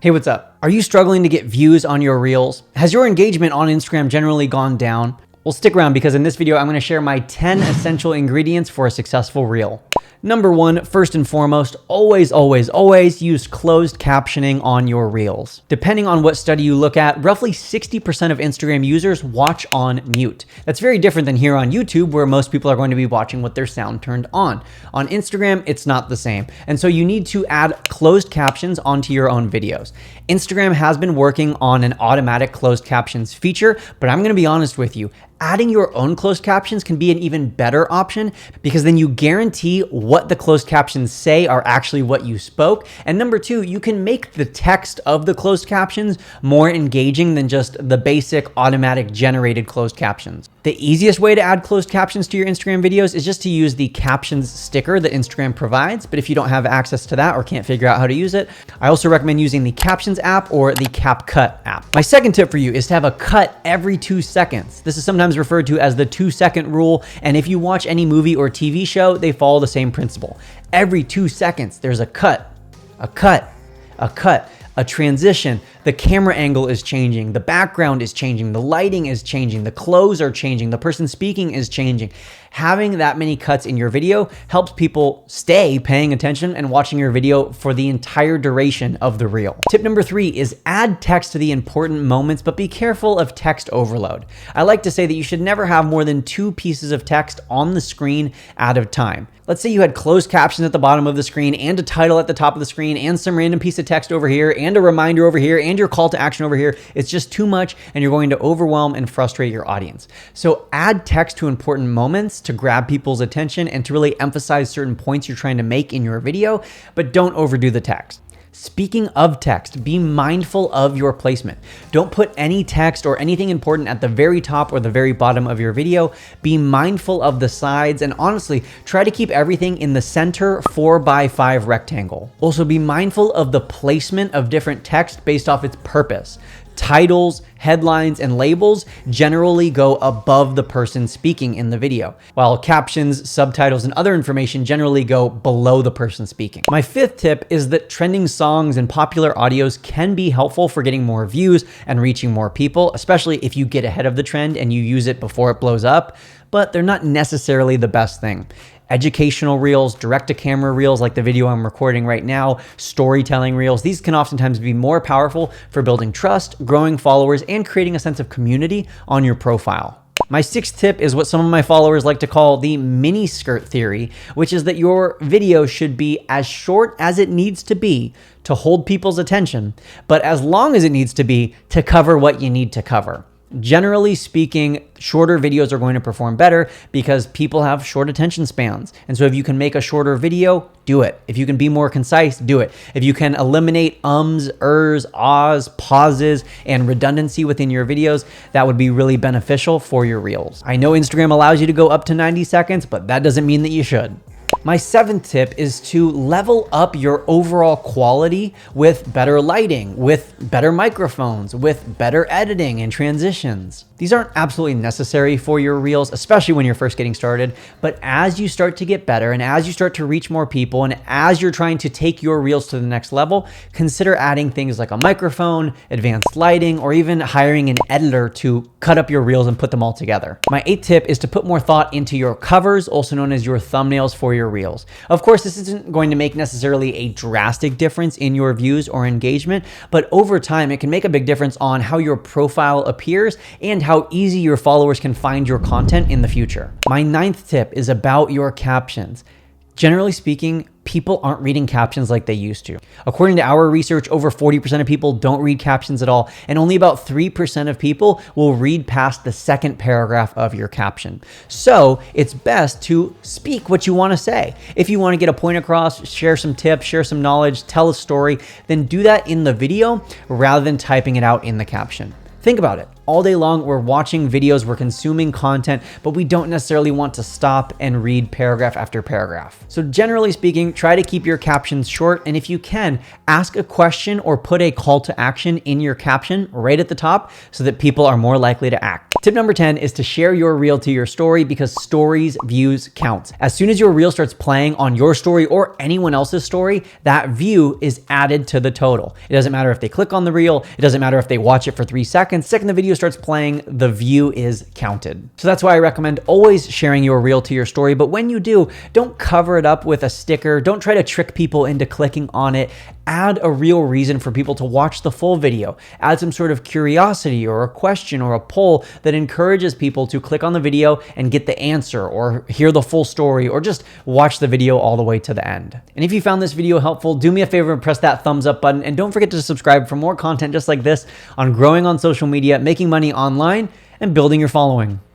Hey, what's up? Are you struggling to get views on your Reels? Has your engagement on Instagram generally gone down? Well, stick around because in this video, I'm gonna share my 10 essential ingredients for a successful Reel. Number one, first and foremost, always use closed captioning on your Reels. Depending on what study you look at, roughly 60% of Instagram users watch on mute. That's very different than here on YouTube, where most people are going to be watching with their sound turned on. On Instagram, it's not the same. And so you need to add closed captions onto your own videos. Instagram has been working on an automatic closed captions feature, but I'm gonna be honest with you, adding your own closed captions can be an even better option because then you guarantee what the closed captions say are actually what you spoke. And number two, you can make the text of the closed captions more engaging than just the basic automatic generated closed captions. The easiest way to add closed captions to your Instagram videos is just to use the captions sticker that Instagram provides. But if you don't have access to that or can't figure out how to use it, I also recommend using the Captions app or the CapCut app. My second tip for you is to have a cut every 2 seconds. This is sometimes referred to as the 2-second rule. And if you watch any movie or TV show, they follow the same principle. Every 2 seconds, there's a cut, a transition. The camera angle is changing. The background is changing. The lighting is changing. The clothes are changing. The person speaking is changing. Having that many cuts in your video helps people stay paying attention and watching your video for the entire duration of the reel. Tip number 3 is add text to the important moments, but be careful of text overload. I like to say that you should never have more than 2 pieces of text on the screen at a time. Let's say you had closed captions at the bottom of the screen and a title at the top of the screen and some random piece of text over here and a reminder over here and your call to action over here. It's just too much and you're going to overwhelm and frustrate your audience. So add text to important moments to grab people's attention and to really emphasize certain points you're trying to make in your video, but don't overdo the text. Speaking of text, be mindful of your placement. Don't put any text or anything important at the very top or the very bottom of your video. Be mindful of the sides and honestly, try to keep everything in the center 4x5 rectangle. Also be mindful of the placement of different text based off its purpose. Titles, headlines, and labels generally go above the person speaking in the video, while captions, subtitles, and other information generally go below the person speaking. My 5th tip is that trending songs and popular audios can be helpful for getting more views and reaching more people, especially if you get ahead of the trend and you use it before it blows up, but they're not necessarily the best thing. Educational reels, direct-to-camera reels like the video I'm recording right now, storytelling reels, these can oftentimes be more powerful for building trust, growing followers, and creating a sense of community on your profile. My 6th tip is what some of my followers like to call the mini skirt theory, which is that your video should be as short as it needs to be to hold people's attention, but as long as it needs to be to cover what you need to cover. Generally speaking, shorter videos are going to perform better because people have short attention spans. And so if you can make a shorter video, do it. If you can be more concise, do it. If you can eliminate ums, ers, ahs, pauses, and redundancy within your videos, that would be really beneficial for your reels. I know Instagram allows you to go up to 90 seconds, but that doesn't mean that you should. My 7th tip is to level up your overall quality with better lighting, with better microphones, with better editing and transitions. These aren't absolutely necessary for your reels, especially when you're first getting started. But as you start to get better and as you start to reach more people and as you're trying to take your reels to the next level, consider adding things like a microphone, advanced lighting, or even hiring an editor to cut up your reels and put them all together. My 8th tip is to put more thought into your covers, also known as your thumbnails for your reels. Of course, this isn't going to make necessarily a drastic difference in your views or engagement, but over time, it can make a big difference on how your profile appears and how easy your followers can find your content in the future. My 9th tip is about your captions. Generally speaking, people aren't reading captions like they used to. According to our research, over 40% of people don't read captions at all, and only about 3% of people will read past the second paragraph of your caption. So it's best to speak what you want to say. If you want to get a point across, share some tips, share some knowledge, tell a story, then do that in the video rather than typing it out in the caption. Think about it. All day long, we're watching videos, we're consuming content, but we don't necessarily want to stop and read paragraph after paragraph. So generally speaking, try to keep your captions short. And if you can, ask a question or put a call to action in your caption right at the top so that people are more likely to act. Tip number 10 is to share your reel to your story because stories views count. As soon as your reel starts playing on your story or anyone else's story, that view is added to the total. It doesn't matter if they click on the reel. It doesn't matter if they watch it for 3 seconds. The second the video starts playing, the view is counted. So that's why I recommend always sharing your reel to your story. But when you do, don't cover it up with a sticker. Don't try to trick people into clicking on it. Add a real reason for people to watch the full video. Add some sort of curiosity or a question or a poll that encourages people to click on the video and get the answer or hear the full story or just watch the video all the way to the end. And if you found this video helpful, do me a favor and press that thumbs up button, and don't forget to subscribe for more content just like this on growing on social media, making money online, and building your following.